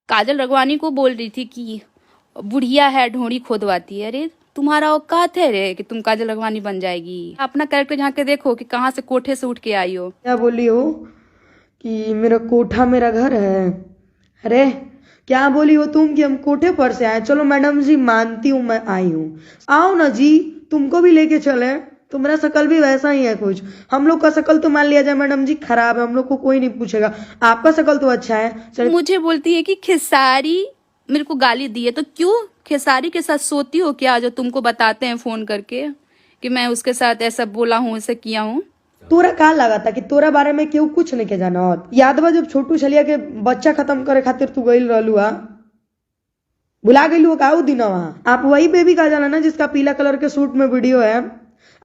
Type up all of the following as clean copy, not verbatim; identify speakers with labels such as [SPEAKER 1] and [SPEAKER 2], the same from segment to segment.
[SPEAKER 1] काजल रघवानी को बोल रही थी कि बुढ़िया है ढोंड़ी खोदवाती है। अरे तुम्हारा औकात है रे कि तुम काजल रघवानी बन जाएगी? अपना कैरेक्टर झांक के देखो कि कहाँ से कोठे से उठ के आई हो।
[SPEAKER 2] क्या बोली हो कि मेरा कोठा मेरा घर है? अरे क्या बोली हो तुम कि हम कोठे पर से आए? चलो मैडम जी मानती हूँ मैं आई हूँ, आओ ना जी, तुमको भी लेके चले। तुम्हारा शकल भी वैसा ही है कुछ। हम लोग का शकल तो मान लिया जाए मैडम जी खराब है, हम लोग को कोई नहीं पूछेगा, आपका शकल तो अच्छा है। चल
[SPEAKER 1] मुझे बोलती है कि खेसारी मेरे को गाली दी है, तो क्यों खेसारी के साथ सोती हो क्या, जो तुमको बताते हैं फोन करके कि मैं उसके साथ ऐसा बोला हूँ ऐसा किया हूँ?
[SPEAKER 2] तोरा का लगा था कि तोरा बारे में केहू कुछ नहीं के जाना? याद बा जब छोटू छलिया के बच्चा खत्म करे खातिर तू गईल रहलू हा? भुला गई का उ दिन? आप वही बेबी का जाना ना जिसका पीला कलर के सूट में वीडियो है।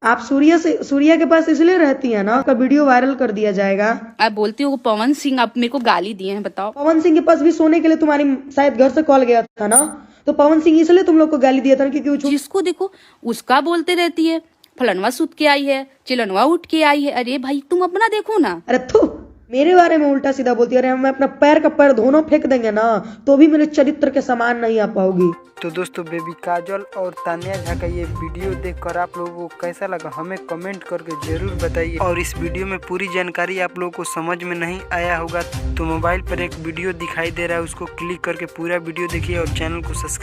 [SPEAKER 2] आप सूर्या के पास इसलिए रहती है ना, का वीडियो वायरल कर दिया जाएगा।
[SPEAKER 1] आप बोलती हो पवन सिंह आप मेरे को गाली दिए हैं, बताओ।
[SPEAKER 2] पवन सिंह के पास भी सोने के लिए तुम्हारी शायद घर से कॉल गया था ना, तो पवन सिंह इसलिए तुम लोग को गाली दिया था ना क्योंकि
[SPEAKER 1] जिसको देखो उसका बोलते रहती है, फलनवा सूत के आई है, चिलनवा उठ के आई है। अरे भाई तुम अपना देखो ना।
[SPEAKER 2] अरे थू, मेरे बारे में उल्टा सीधा बोलती है। अरे मैं अपना पैर का पैर दोनों फेंक देंगे ना तो भी मेरे चरित्र के समान नहीं आ पाओगी।
[SPEAKER 3] तो दोस्तों बेबी काजल और तान्या झा का ये वीडियो देखकर आप लोगों को कैसा लगा हमें कमेंट करके जरूर बताइए। और इस वीडियो में पूरी जानकारी आप लोगों को समझ में नहीं आया होगा तो मोबाइल पर एक वीडियो दिखाई दे रहा है, उसको क्लिक करके पूरा वीडियो देखिए और चैनल को सब्सक्राइब